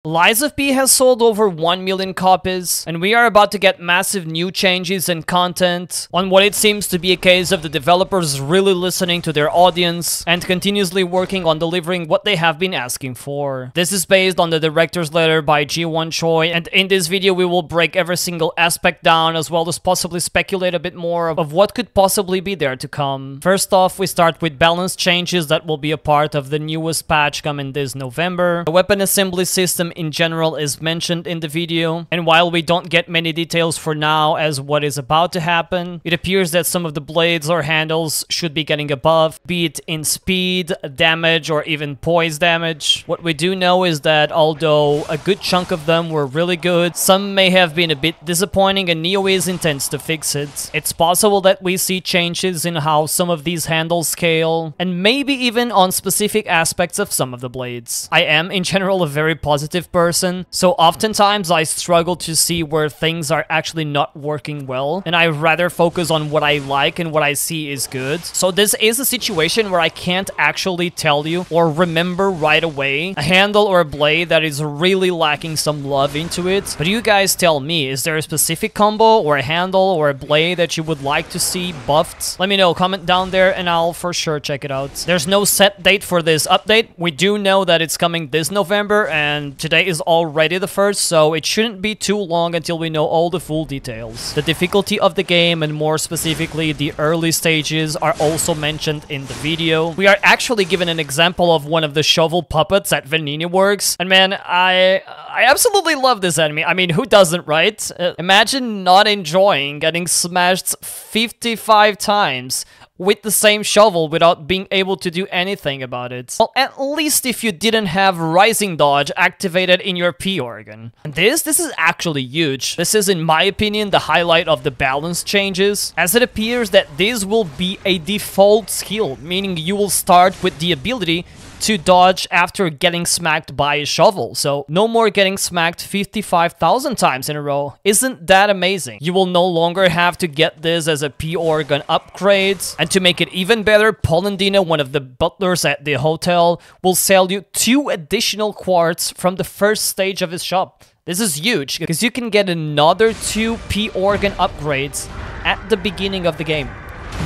Lies of P has sold over 1 million copies, and we are about to get massive new changes and content on what it seems to be a case of the developers really listening to their audience and continuously working on delivering what they have been asking for. This is based on the director's letter by Ji-won Choi, and in this video we will break every single aspect down as well as possibly speculate a bit more of what could possibly be there to come. First off, we start with balance changes that will be a part of the newest patch coming this November. The weapon assembly system in general is mentioned in the video, and while we don't get many details for now as what is about to happen, it appears that some of the blades or handles should be getting a buff, be it in speed, damage, or even poise damage. What we do know is that although a good chunk of them were really good, some may have been a bit disappointing, and NeoWiz intends to fix it. It's possible that we see changes in how some of these handles scale, and maybe even on specific aspects of some of the blades. I am in general a very positive person, so oftentimes I struggle to see where things are actually not working well, and I rather focus on what I like and what I see is good. So this is a situation where I can't actually tell you or remember right away a handle or a blade that is really lacking some love into it, but you guys tell me, is there a specific combo or a handle or a blade that you would like to see buffed? Let me know, comment down there and I'll for sure check it out. There's no set date for this update. We do know that it's coming this November, and today is already the 1st, so it shouldn't be too long until we know all the full details. The difficulty of the game, and more specifically the early stages, are also mentioned in the video. We are actually given an example of one of the shovel puppets at Vanini Works, and man, I absolutely love this enemy. I mean, who doesn't, right? Imagine not enjoying getting smashed 55 times with the same shovel without being able to do anything about it. Well, at least if you didn't have Rising Dodge activated in your P organ. And this is actually huge. This is, in my opinion, the highlight of the balance changes, as it appears that this will be a default skill, meaning you will start with the ability to dodge after getting smacked by a shovel. So no more getting smacked 55,000 times in a row. Isn't that amazing? You will no longer have to get this as a P organ upgrade. And to make it even better, Polendina, one of the butlers at the hotel, will sell you 2 additional quartz from the first stage of his shop. This is huge because you can get another 2 P organ upgrades at the beginning of the game.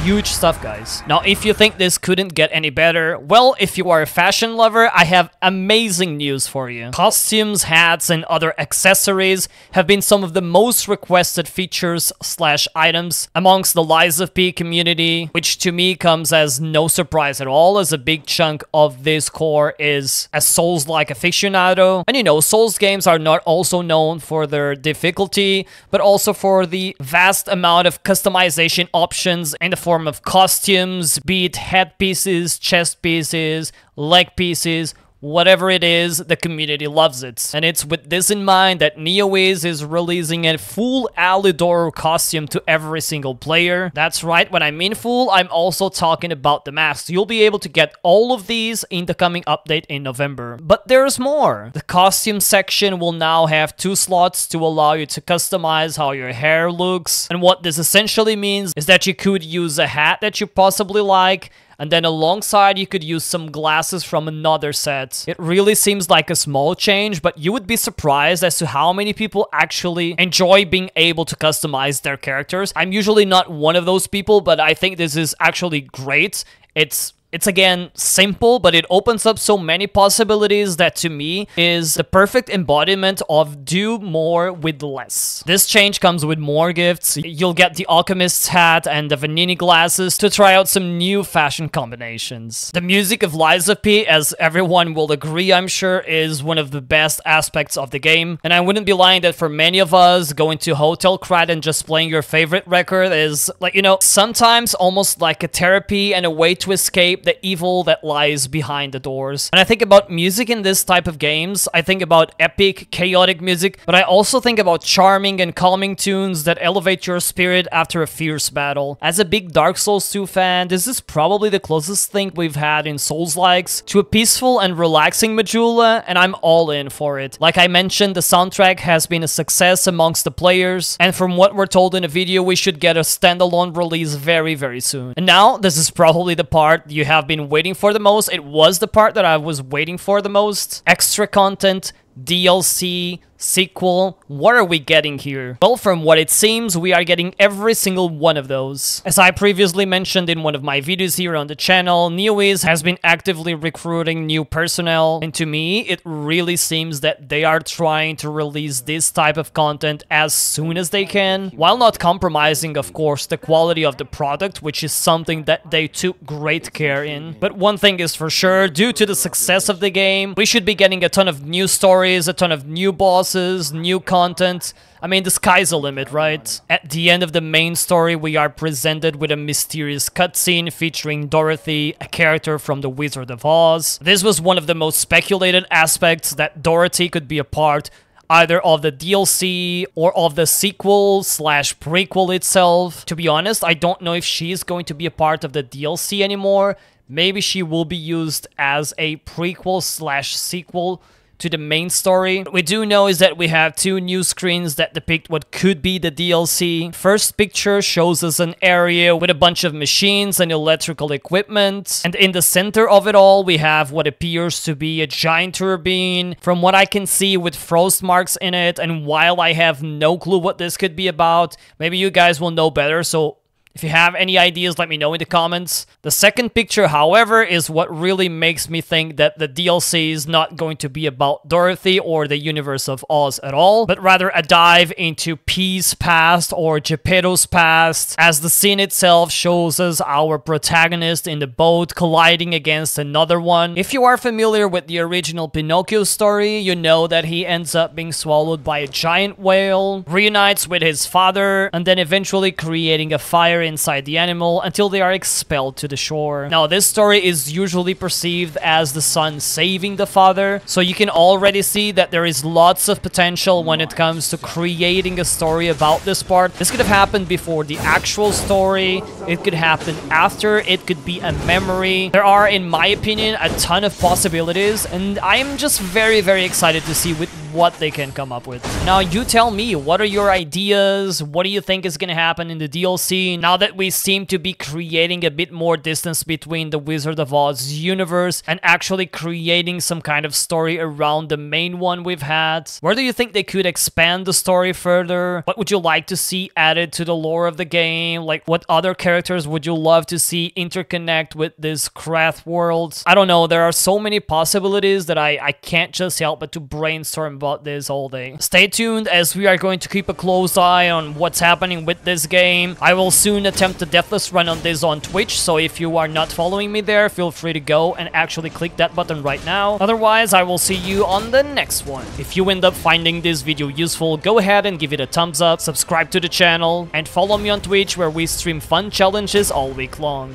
Huge stuff, guys. Now, if you think this couldn't get any better, well, if you are a fashion lover, I have amazing news for you. Costumes, hats, and other accessories have been some of the most requested features / items amongst the Lies of P community, which to me comes as no surprise at all, as a big chunk of this core is a Souls-like aficionado. And you know, Souls games are not also known for their difficulty, but also for the vast amount of customization options in the form of costumes, be it headpieces, chest pieces, leg pieces, whatever it is, the community loves it. And it's with this in mind that NeoWiz is releasing a full Alidoro costume to every single player. That's right, when I mean full, I'm also talking about the masks. You'll be able to get all of these in the coming update in November. But there's more. The costume section will now have 2 slots to allow you to customize how your hair looks. And what this essentially means is that you could use a hat that you possibly like, and then alongside you could use some glasses from another set. It really seems like a small change, but you would be surprised as to how many people actually enjoy being able to customize their characters. I'm usually not one of those people, but I think this is actually great. It's again simple, but it opens up so many possibilities that to me is the perfect embodiment of do more with less. This change comes with more gifts. You'll get the Alchemist's hat and the Vanini glasses to try out some new fashion combinations. The music of Lies of P, as everyone will agree, I'm sure, is one of the best aspects of the game. And I wouldn't be lying that for many of us, going to Hotel Krat and just playing your favorite record is, like, you know, sometimes almost like a therapy and a way to escape the evil that lies behind the doors. When I think about music in this type of games, I think about epic, chaotic music, but I also think about charming and calming tunes that elevate your spirit after a fierce battle. As a big Dark Souls 2 fan, this is probably the closest thing we've had in Souls-likes to a peaceful and relaxing Majula, and I'm all in for it. Like I mentioned, the soundtrack has been a success amongst the players, and from what we're told in the video, we should get a standalone release very, very soon. And now, this is probably the part you have been waiting for the most. It was the part that I was waiting for the most. Extra content, DLC, sequel? What are we getting here? Well, from what it seems, we are getting every single one of those. As I previously mentioned in one of my videos here on the channel, Neowiz has been actively recruiting new personnel, and to me, it really seems that they are trying to release this type of content as soon as they can, while not compromising, of course, the quality of the product, which is something that they took great care in. But one thing is for sure, due to the success of the game, we should be getting a ton of new stories, a ton of new bosses, new content. I mean, the sky's the limit, right? At the end of the main story, we are presented with a mysterious cutscene featuring Dorothy, a character from The Wizard of Oz. This was one of the most speculated aspects, that Dorothy could be a part either of the DLC or of the sequel/prequel itself. To be honest, I don't know if she's going to be a part of the DLC anymore. Maybe she will be used as a prequel/sequel to the main story. What we do know is that we have two new screens that depict what could be the DLC. First picture shows us an area with a bunch of machines and electrical equipment, and in the center of it all we have what appears to be a giant turbine, from what I can see, with frost marks in it. And while I have no clue what this could be about, maybe you guys will know better, so if you have any ideas, let me know in the comments. The second picture, however, is what really makes me think that the DLC is not going to be about Dorothy or the universe of Oz at all, but rather a dive into Pea's past or Geppetto's past, as the scene itself shows us our protagonist in the boat colliding against another one. If you are familiar with the original Pinocchio story, you know that he ends up being swallowed by a giant whale, reunites with his father, and then eventually creating a fire inside the animal until they are expelled to the shore. Now, this story is usually perceived as the son saving the father, so you can already see that there is lots of potential when it comes to creating a story about this part. This could have happened before the actual story, it could happen after, it could be a memory. There are, in my opinion, a ton of possibilities, and I'm just very, very excited to see with what they can come up with. Now, you tell me, what are your ideas? What do you think is gonna happen in the DLC? Now that we seem to be creating a bit more distance between the Wizard of Oz universe and actually creating some kind of story around the main one we've had, where do you think they could expand the story further? What would you like to see added to the lore of the game? Like, what other characters would you love to see interconnect with this Krath world? I don't know, there are so many possibilities that I can't just help but to brainstorm about this all day. Stay tuned, as we are going to keep a close eye on what's happening with this game. I will soon attempt a deathless run on this on Twitch, so if you are not following me there, feel free to go and actually click that button right now. Otherwise, I will see you on the next one. If you end up finding this video useful, go ahead and give it a thumbs up, subscribe to the channel, and follow me on Twitch, where we stream fun challenges all week long.